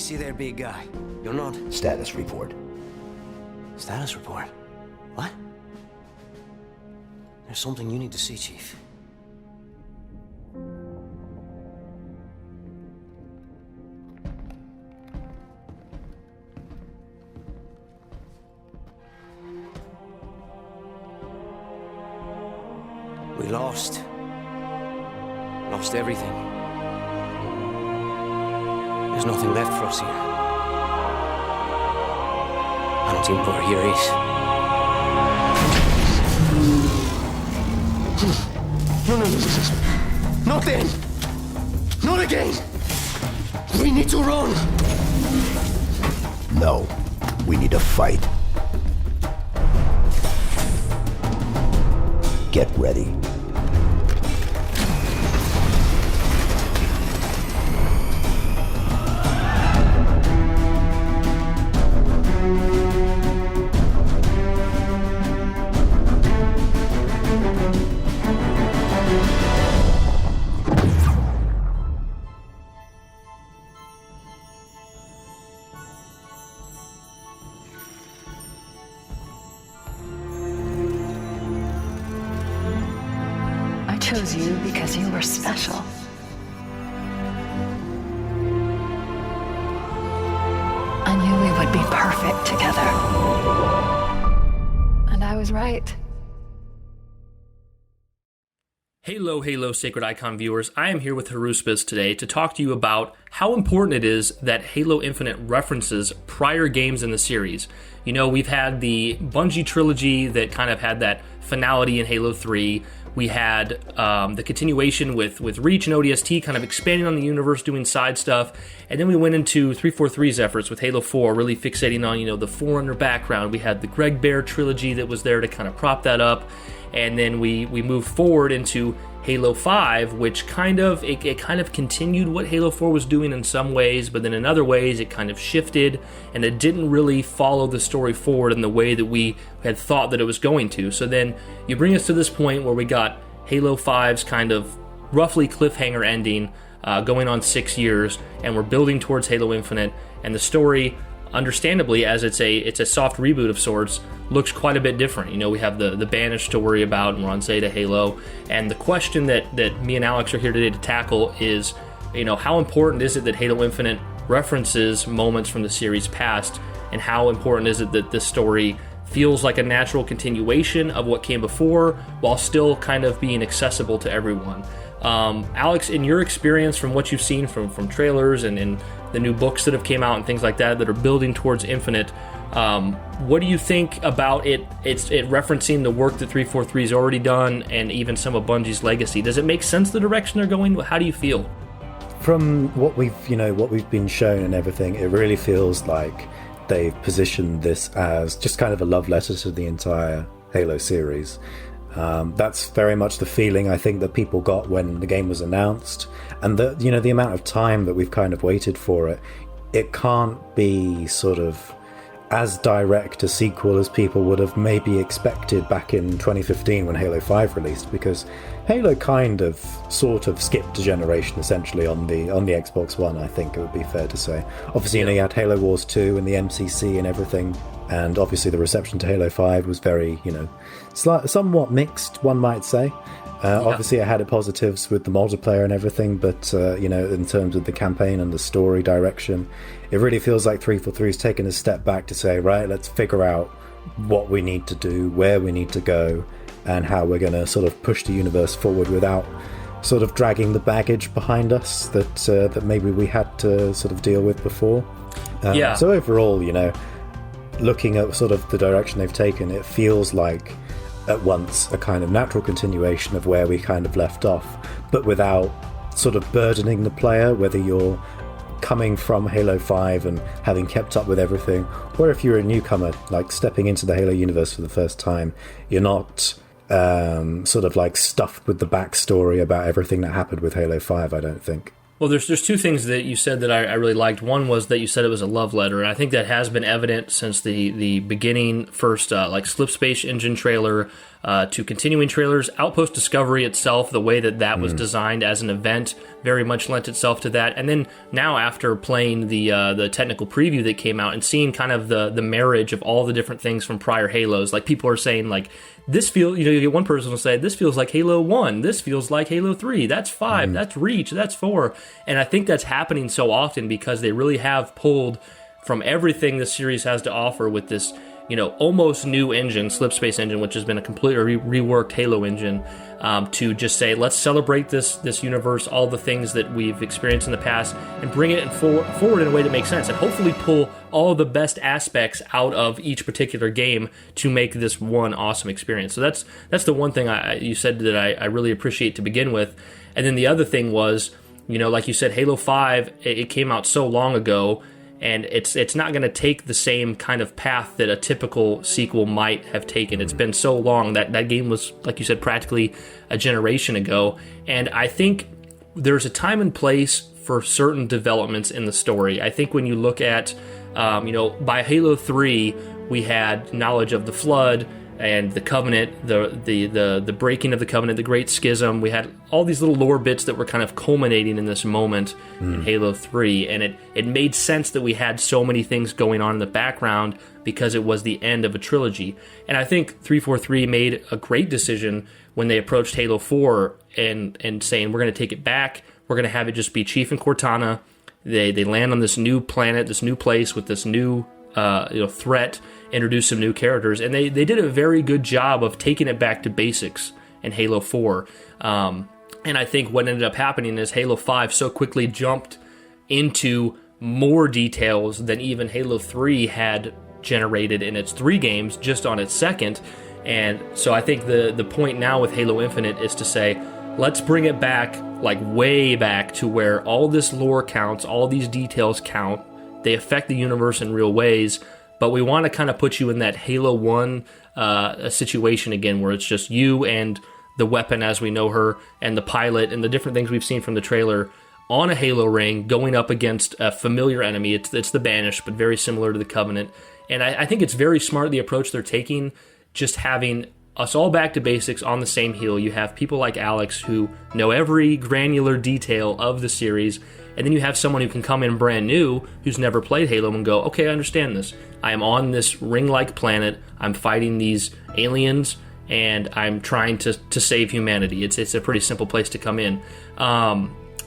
Easy there, big guy. You're not... Status report. Status report? What? There's something you need to see, Chief. We lost. Lost everything. There's nothing left for us here. I don't think we're here is. No. Not then. Not again. We need to run. No. We need to fight. Get ready. I chose you because you were special. I knew we would be perfect together. And I was right. Halo, Sacred Icon viewers, I am here with Haruspis today to talk to you about how important it is that Halo Infinite references prior games in the series. You know, we've had the Bungie trilogy that kind of had that finality in Halo 3. We had the continuation with Reach and ODST kind of expanding on the universe, doing side stuff. And then we went into 343's efforts with Halo 4, really fixating on, you know, the Forerunner background. We had the Greg Bear trilogy that was there to kind of prop that up. And then we moved forward into Halo 5, which kind of continued what Halo 4 was doing in some ways, but then in other ways it kind of shifted, and it didn't really follow the story forward in the way that we had thought that it was going to. So then you bring us to this point where we got Halo 5's kind of roughly cliffhanger ending, going on 6 years, and we're building towards Halo Infinite, and the story, understandably, as it's a soft reboot of sorts, looks quite a bit different. You know, we have the Banished to worry about, and we're on Zeta Halo. And the question that me and Alex are here today to tackle is, you know, how important is it that Halo Infinite references moments from the series past, and how important is it that this story feels like a natural continuation of what came before, while still kind of being accessible to everyone? Alex, in your experience, from what you've seen from trailers and the new books that have came out and things like that are building towards Infinite, what do you think about it referencing the work that 343's already done and even some of Bungie's legacy? Does it make sense the direction they're going? How do you feel? From what we've been shown and everything, it really feels like they've positioned this as just kind of a love letter to the entire Halo series. That's very much the feeling I think that people got when the game was announced, and the amount of time that we've kind of waited for it. It can't be sort of as direct a sequel as people would have maybe expected back in 2015 when Halo 5 released, because Halo kind of sort of skipped a generation essentially on the Xbox One. I think it would be fair to say. Obviously, you had Halo Wars 2 and the MCC and everything, and obviously the reception to Halo 5 was very, somewhat mixed, one might say. Obviously, I had its positives with the multiplayer and everything, but, in terms of the campaign and the story direction, it really feels like 343's taken a step back to say, right, let's figure out what we need to do, where we need to go, and how we're going to sort of push the universe forward without sort of dragging the baggage behind us that maybe we had to sort of deal with before. So overall, looking at sort of the direction they've taken, it feels like at once a kind of natural continuation of where we kind of left off, but without sort of burdening the player, whether you're coming from Halo 5 and having kept up with everything, or if you're a newcomer, like stepping into the Halo universe for the first time. You're not sort of like stuffed with the backstory about everything that happened with Halo 5, I don't think. Well, there's two things that you said that I really liked. One was that you said it was a love letter, and I think that has been evident since the beginning, first Slip Space Engine trailer, to continuing trailers. Outpost Discovery itself, the way that was designed as an event, very much lent itself to that. And then now, after playing the technical preview that came out and seeing kind of the marriage of all the different things from prior Halos, like people are saying, like, this feels, you get one person will say, this feels like Halo 1, this feels like Halo 3, that's 5, that's Reach, that's 4. And I think that's happening so often because they really have pulled from everything the series has to offer with this, almost new engine, Slipspace engine, which has been a completely reworked Halo engine, to just say, let's celebrate this universe, all the things that we've experienced in the past, and bring it forward in a way that makes sense, and hopefully pull all the best aspects out of each particular game to make this one awesome experience. So that's the one thing you said that I really appreciate to begin with. And then the other thing was, like you said, Halo 5, it came out so long ago, and it's not going to take the same kind of path that a typical sequel might have taken. It's been so long that game was, like you said, practically a generation ago. And I think there's a time and place for certain developments in the story. I think when you look at, by Halo 3, we had knowledge of the Flood and the Covenant, the breaking of the Covenant, the Great Schism. We had all these little lore bits that were kind of culminating in this moment in Halo 3, and it made sense that we had so many things going on in the background because it was the end of a trilogy. And I think 343 made a great decision when they approached Halo 4 and saying, we're going to take it back, we're going to have it just be Chief and Cortana. They land on this new planet, this new place with this new threat, introduce some new characters, and they did a very good job of taking it back to basics in Halo 4. And I think what ended up happening is Halo 5 so quickly jumped into more details than even Halo 3 had generated in its 3 games just on its second. And so I think the point now with Halo Infinite is to say, let's bring it back, like way back, to where all this lore counts, all these details count. They affect the universe in real ways, but we want to kind of put you in that Halo 1 situation again, where it's just you and the weapon as we know her, and the pilot, and the different things we've seen from the trailer on a Halo ring, going up against a familiar enemy. It's the Banished, but very similar to the Covenant. And I think it's very smart, the approach they're taking, just having us all back to basics on the same heel. You have people like Alex who know every granular detail of the series, and then you have someone who can come in brand new who's never played Halo and go, okay, I understand this. I am on this ring-like planet, I'm fighting these aliens, and I'm trying to save humanity. It's a pretty simple place to come in.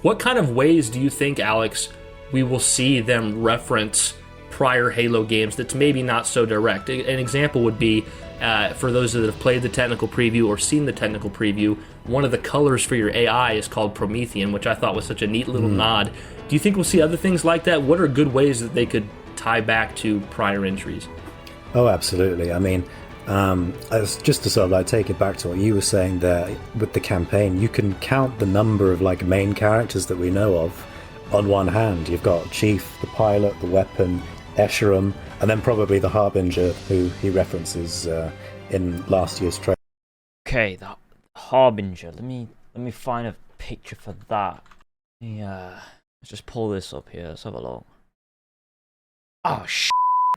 What kind of ways do you think, Alex, we will see them reference prior Halo games that's maybe not so direct? An example would be, for those that have played the technical preview or seen the technical preview, one of the colors for your AI is called Promethean, which I thought was such a neat little nod. Do you think we'll see other things like that? What are good ways that they could tie back to prior entries? Oh, absolutely. I mean, as just to sort of like take it back to what you were saying there with the campaign, you can count the number of like main characters that we know of on one hand. You've got Chief, the pilot, the weapon, Escharum, and then probably the Harbinger, who he references in last year's trailer. Okay, the Harbinger. Let me find a picture for that. Yeah, let's just pull this up here. Let's have a look. Oh shit!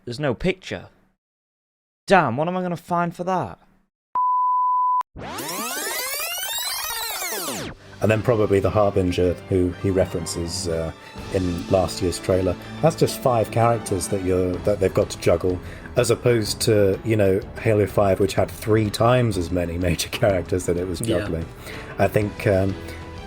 There's no picture. Damn, what am I gonna find for that? And then probably the Harbinger, who he references in last year's trailer. That's just 5 characters that they've got to juggle, as opposed to Halo 5, which had 3 times as many major characters that it was juggling. Yeah. I think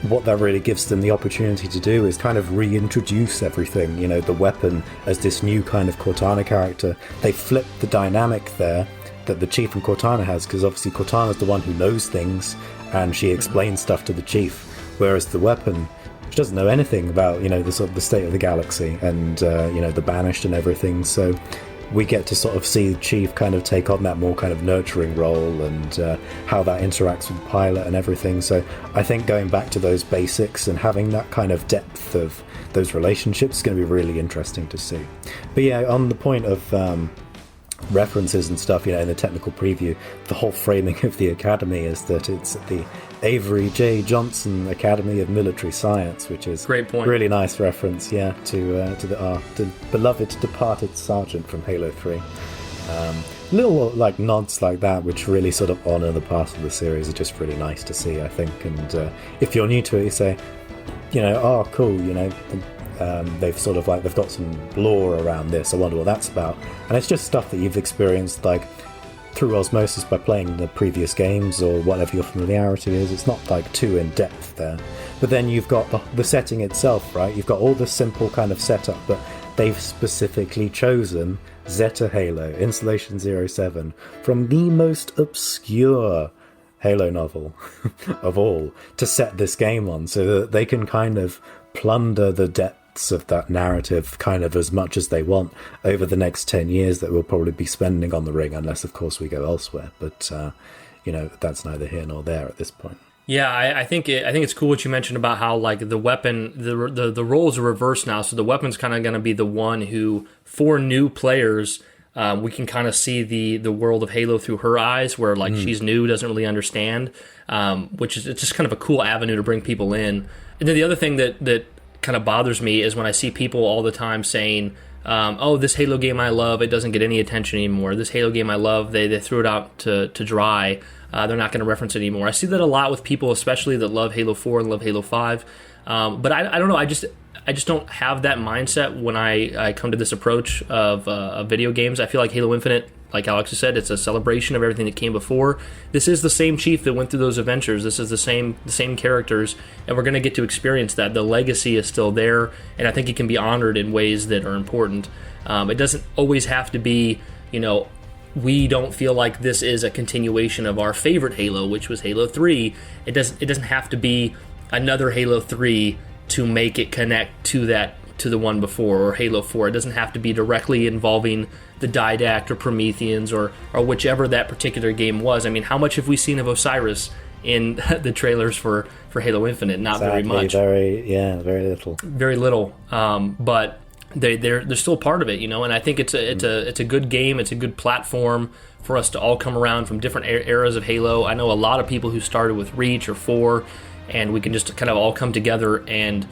what that really gives them the opportunity to do is kind of reintroduce everything. The weapon as this new kind of Cortana character. They flipped the dynamic there that the Chief and Cortana has, because obviously Cortana's the one who knows things, and she explains stuff to the Chief, whereas the weapon, she doesn't know anything about the sort of the state of the galaxy and the Banished and everything. So we get to sort of see the Chief kind of take on that more kind of nurturing role, and how that interacts with the pilot and everything. So I think going back to those basics and having that kind of depth of those relationships is going to be really interesting to see. But yeah, on the point of references and stuff, in the technical preview, the whole framing of the academy is that it's the Avery J. Johnson Academy of Military Science, which is great point. Really nice reference, to the beloved departed sergeant from Halo 3. little like nods like that, which really sort of honor the past of the series, are just really nice to see, I think. And if you're new to it, you say, oh, cool, they've sort of like, they've got some lore around this. I wonder what that's about. And it's just stuff that you've experienced like through osmosis by playing the previous games or whatever your familiarity is. It's not like too in depth there. But then you've got the setting itself, right? You've got all the simple kind of setup, but they've specifically chosen Zeta Halo, Installation 07, from the most obscure Halo novel of all, to set this game on, so that they can kind of plunder the depths of that narrative kind of as much as they want over the next 10 years that we'll probably be spending on the ring, unless of course we go elsewhere. But that's neither here nor there at this point. Yeah, I think it's cool what you mentioned about how like the weapon, the roles are reversed now. So the weapon's kind of going to be the one who, for new players, we can kind of see the world of Halo through her eyes, where like she's new, doesn't really understand, which is, it's just kind of a cool avenue to bring people in. And then the other thing that kind of bothers me is when I see people all the time saying, oh, this Halo game I love, it doesn't get any attention anymore. This Halo game I love, they threw it out to dry. They're not going to reference it anymore. I see that a lot with people, especially that love Halo 4 and love Halo 5. But I don't know. I just don't have that mindset when I come to this approach of video games. I feel like Halo Infinite, like Alex has said, it's a celebration of everything that came before. This is the same Chief that went through those adventures. This is the same characters, and we're going to get to experience that. The legacy is still there, and I think it can be honored in ways that are important. It doesn't always have to be, we don't feel like this is a continuation of our favorite Halo, which was Halo 3. It doesn't have to be another Halo 3 to make it connect to the one before, or Halo 4. It doesn't have to be directly involving the Didact or Prometheans or whichever that particular game was. I mean, how much have we seen of Osiris in the trailers for Halo Infinite? Not very much. Very little. Very little. But they're still part of it, and I think it's a good game. It's a good platform for us to all come around from different eras of Halo. I know a lot of people who started with Reach or 4, and we can just kind of all come together and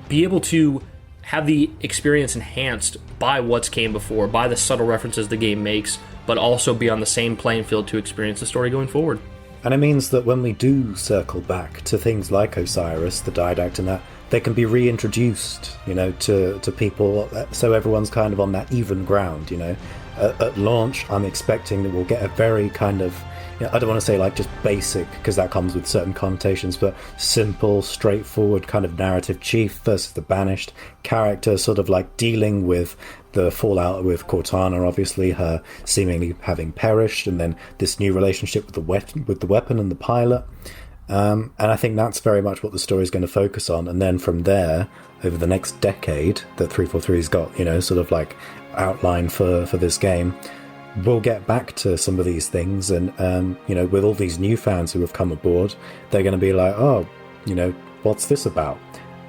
be able to have the experience enhanced by what's came before, by the subtle references the game makes, but also be on the same playing field to experience the story going forward. And it means that when we do circle back to things like Osiris, the Didact, and that, they can be reintroduced, to people, so everyone's kind of on that even ground, At launch, I'm expecting that we'll get a very kind of, I don't want to say like just basic, because that comes with certain connotations, but simple, straightforward kind of narrative Chief versus the Banished character, sort of like dealing with the fallout with Cortana, obviously, her seemingly having perished, and then this new relationship with the weapon and the pilot. And I think that's very much what the story is going to focus on. And then from there, over the next decade that 343's got, sort of like outlined for this game, we'll get back to some of these things. And, with all these new fans who have come aboard, they're going to be like, oh, what's this about?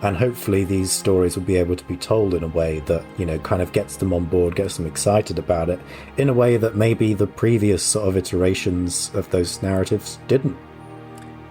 And hopefully these stories will be able to be told in a way that, kind of gets them on board, gets them excited about it, in a way that maybe the previous sort of iterations of those narratives didn't.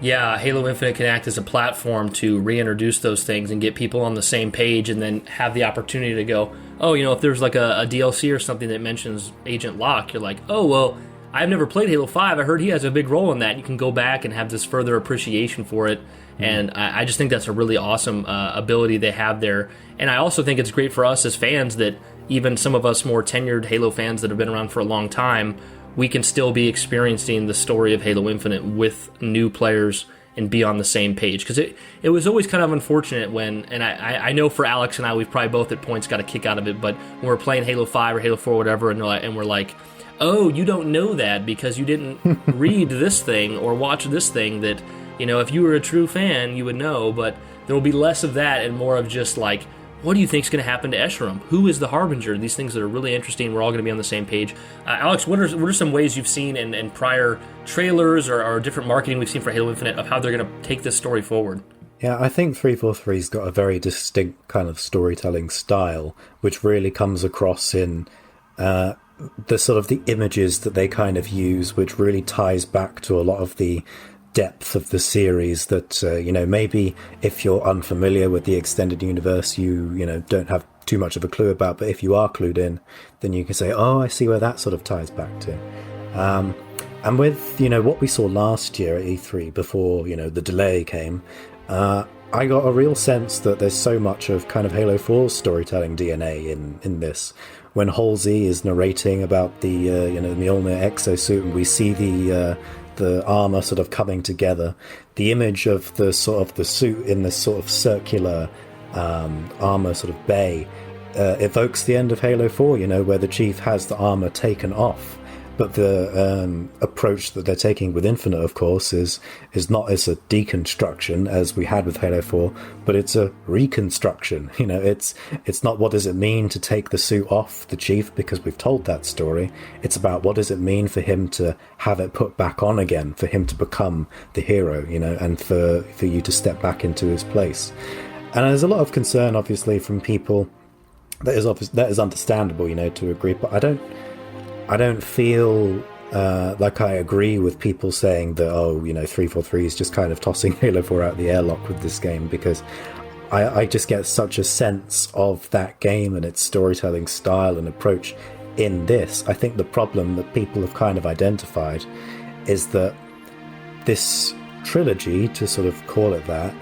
Yeah, Halo Infinite can act as a platform to reintroduce those things and get people on the same page, and then have the opportunity to go, oh, if there's like a DLC or something that mentions Agent Locke, you're like, oh, well, I've never played Halo 5. I heard he has a big role in that. You can go back and have this further appreciation for it, and I just think that's a really awesome ability they have there. And I also think it's great for us as fans that even some of us more tenured Halo fans that have been around for a long time, we can still be experiencing the story of Halo Infinite with new players and be on the same page. Because it was always kind of unfortunate when, and I know for Alex and I, we've probably both at points got a kick out of it, but when we're playing Halo 5 or Halo 4 or whatever, and we're like, oh, you don't know that because you didn't read this thing or watch this thing that, if you were a true fan, you would know. But there will be less of that and more of just like, what do you think is going to happen to Escharum? Who is the Harbinger? These things that are really interesting. We're all going to be on the same page. Alex, what are some ways you've seen in prior trailers or different marketing we've seen for Halo Infinite of how they're going to take this story forward? Yeah, I think 343's got a very distinct kind of storytelling style, which really comes across in the sort of the images that they kind of use, which really ties back to a lot of the depth of the series that maybe if you're unfamiliar with the extended universe, you don't have too much of a clue about, but if you are clued in, then you can say, oh, I see where that sort of ties back to. And with what we saw last year at E3 before the delay came, I got a real sense that there's so much of kind of Halo 4's storytelling DNA in this. When Halsey is narrating about the Mjolnir exosuit, and we see the armor sort of coming together, the image of the suit in this sort of circular armor sort of bay evokes the end of Halo 4, where the Chief has the armor taken off. But the approach that they're taking with Infinite, of course, is not as a deconstruction as we had with Halo 4, but it's a reconstruction. It's not what does it mean to take the suit off the Chief, because we've told that story. It's about what does it mean for him to have it put back on again, for him to become the hero, and for you to step back into his place. And there's a lot of concern, obviously, from people. That is understandable, to agree, but I don't feel like I agree with people saying that, 343 is just kind of tossing Halo 4 out the airlock with this game, because I just get such a sense of that game and its storytelling style and approach in this. I think the problem that people have kind of identified is that this trilogy, to sort of call it that,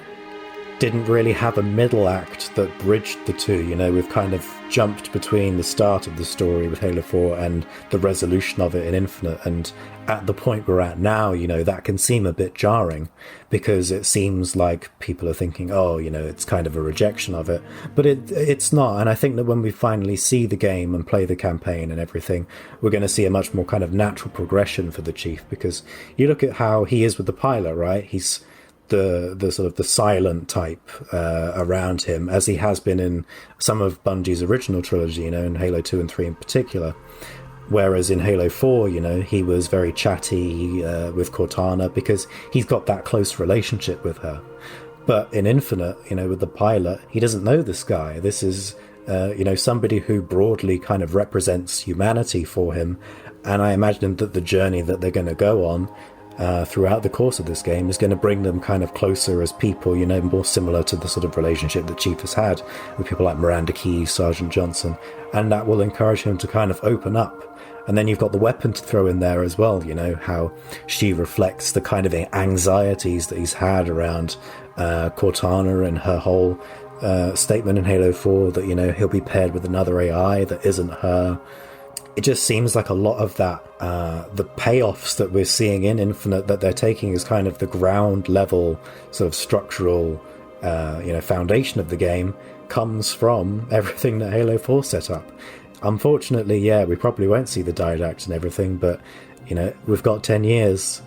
didn't really have a middle act that bridged the two. We've kind of jumped between the start of the story with Halo 4 and the resolution of it in Infinite, and at the point we're at now, that can seem a bit jarring, because it seems like people are thinking, it's kind of a rejection of it, but it's not. And I think that when we finally see the game and play the campaign and everything, we're going to see a much more kind of natural progression for the Chief, because you look at how he is with the pilot, right? He's the sort of the silent type around him, as he has been in some of Bungie's original trilogy, in Halo 2 and 3 in particular. Whereas in Halo 4, he was very chatty with Cortana, because he's got that close relationship with her. But in Infinite, with the pilot, he doesn't know this guy. This is, somebody who broadly kind of represents humanity for him. And I imagine that the journey that they're going to go on throughout the course of this game is going to bring them kind of closer as people, more similar to the sort of relationship that Chief has had with people like Miranda Keyes, Sergeant Johnson, and that will encourage him to kind of open up. And then you've got the weapon to throw in there as well, how she reflects the kind of anxieties that he's had around Cortana and her whole statement in Halo 4 that, he'll be paired with another AI that isn't her. It just seems like a lot of that, the payoffs that we're seeing in Infinite that they're taking is kind of the ground level sort of structural, foundation of the game comes from everything that Halo 4 set up. Unfortunately, we probably won't see the didact and everything, but, we've got 10 years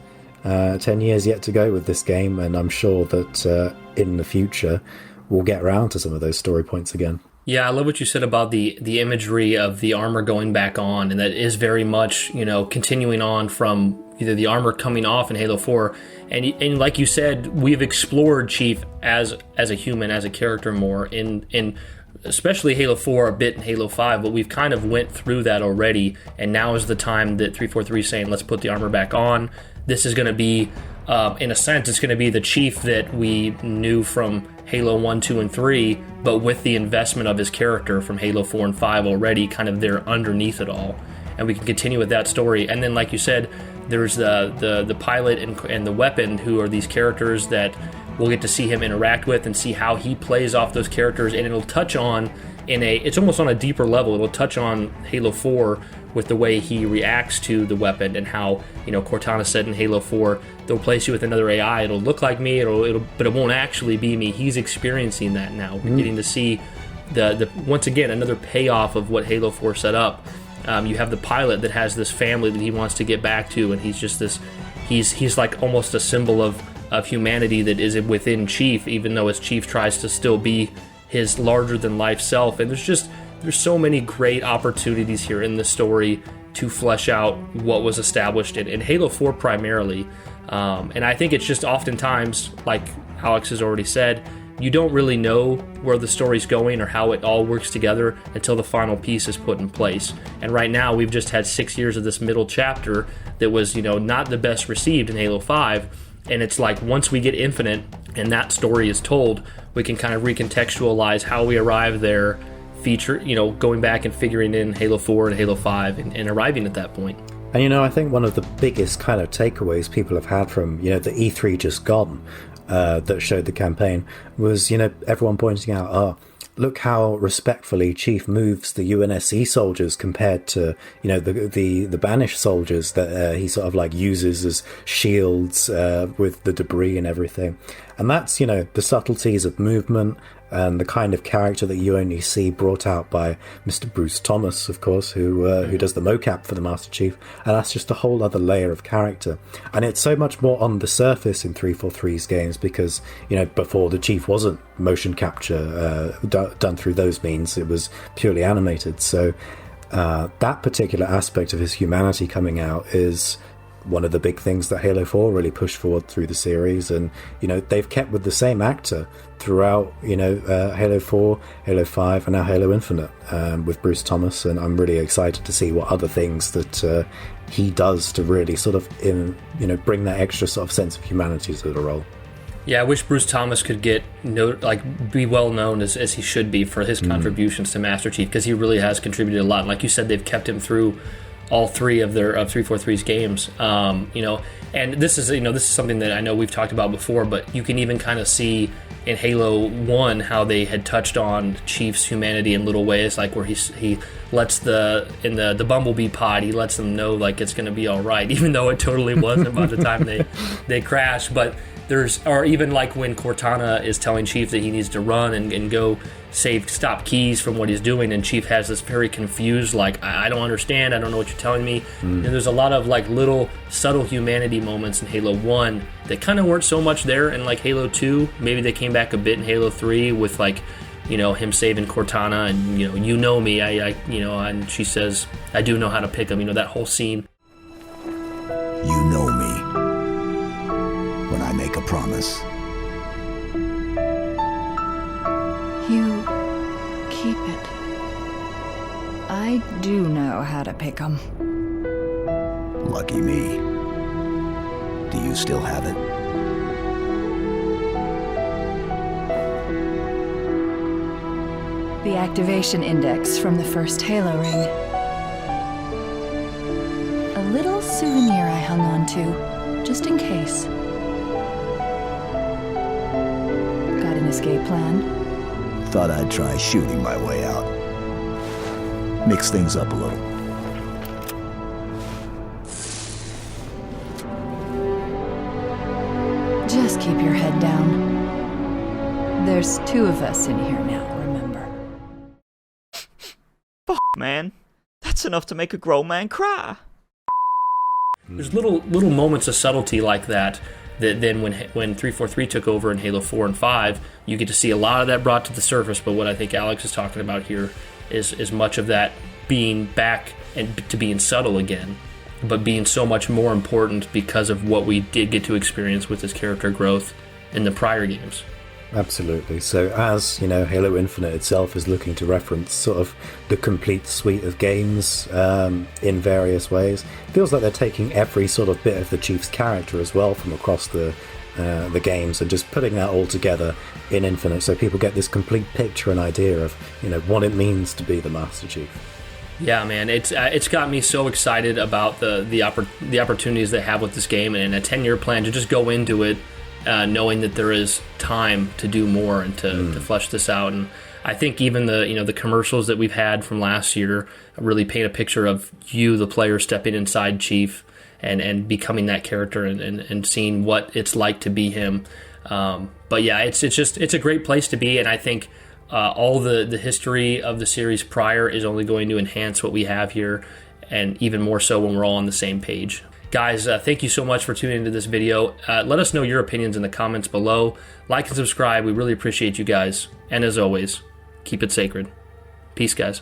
yet to go with this game, and I'm sure that in the future we'll get around to some of those story points again. Yeah, I love what you said about the imagery of the armor going back on, and that is very much, continuing on from either the armor coming off in Halo 4, and like you said, we've explored Chief as a human, as a character more in especially Halo 4, a bit in Halo 5, but we've kind of went through that already, and now is the time that 343 is saying, let's put the armor back on. This is going to be, in a sense, it's going to be the Chief that we knew from Halo 1, 2, and 3, but with the investment of his character from Halo 4 and 5 already kind of there underneath it all. And we can continue with that story. And then, like you said, there's the pilot and the weapon, who are these characters that we'll get to see him interact with and see how he plays off those characters. And it'll touch on, it's almost on a deeper level, it'll touch on Halo 4 with the way he reacts to the weapon, and how, Cortana said in Halo 4, they'll place you with another AI, it'll look like me, but it won't actually be me. He's experiencing that now. We're getting to see the once again, another payoff of what Halo 4 set up. You have the pilot that has this family that he wants to get back to, and he's just this, he's like almost a symbol of humanity that is within Chief, even though his Chief tries to still be his larger-than-life self. And there's so many great opportunities here in the story to flesh out what was established in Halo 4 primarily. And I think it's just oftentimes, like Alex has already said, you don't really know where the story's going or how it all works together until the final piece is put in place. And right now, we've just had 6 years of this middle chapter that was, not the best received in Halo 5. And it's like once we get Infinite and that story is told, we can kind of recontextualize how we arrive there, going back and figuring in Halo 4 and Halo 5 and arriving at that point. And I think one of the biggest kind of takeaways people have had from, the E3 just gone, that showed the campaign was, everyone pointing out, look how respectfully Chief moves the UNSC soldiers compared to, the banished soldiers that he sort of like uses as shields with the debris and everything. And that's, the subtleties of movement and the kind of character that you only see brought out by Mr. Bruce Thomas, of course, who does the mocap for the Master Chief. And that's just a whole other layer of character. And it's so much more on the surface in 343's games because, before the Chief wasn't motion capture done through those means, it was purely animated. So that particular aspect of his humanity coming out is one of the big things that Halo 4 really pushed forward through the series. And, they've kept with the same actor throughout, Halo 4, Halo 5, and now Halo Infinite with Bruce Thomas. And I'm really excited to see what other things that he does to really sort of, bring that extra sort of sense of humanity to the role. Yeah, I wish Bruce Thomas could be well known as he should be for his contributions to Master Chief, because he really has contributed a lot. And like you said, they've kept him through all three of 343's games, and this is something that I know we've talked about before, but you can even kind of see in Halo 1 how they had touched on Chief's humanity in little ways, like where he lets the Bumblebee pod, he lets them know like it's going to be all right, even though it totally wasn't by the time they crash. But or even like when Cortana is telling Chief that he needs to run and go stop Keys from what he's doing, and Chief has this very confused, like, I don't understand, I don't know what you're telling me. And there's a lot of like little subtle humanity moments in Halo 1 that kind of weren't so much there in like Halo 2. Maybe they came back a bit in Halo 3 with like, him saving Cortana and, me, and she says, I do know how to pick him, that whole scene. You know me when I make a promise. You keep it. I do know how to pick 'em. Lucky me. Do you still have it? The activation index from the first Halo ring. A little souvenir I hung on to, just in case. Got an escape plan? Thought I'd try shooting my way out. Mix things up a little. Just keep your head down. There's two of us in here now, remember? Man, that's enough to make a grown man cry. There's little moments of subtlety like that then when 343 took over in Halo 4 and 5, you get to see a lot of that brought to the surface. But what I think Alex is talking about here is much of that being back and to being subtle again, but being so much more important because of what we did get to experience with his character growth in the prior games. Absolutely. So as, Halo Infinite itself is looking to reference sort of the complete suite of games in various ways, it feels like they're taking every sort of bit of the Chief's character as well from across the games and just putting that all together in Infinite so people get this complete picture and idea of, what it means to be the Master Chief. Yeah, man, it's got me so excited about the opportunities they have with this game and a 10-year plan to just go into it knowing that there is time to do more and to flesh this out. And I think even the commercials that we've had from last year really paint a picture of you, the player, stepping inside Chief and becoming that character and seeing what it's like to be him. But yeah, it's a great place to be, and I think all the history of the series prior is only going to enhance what we have here, and even more so when we're all on the same page. Guys, thank you so much for tuning into this video. Let us know your opinions in the comments below. Like and subscribe. We really appreciate you guys. And as always, keep it sacred. Peace, guys.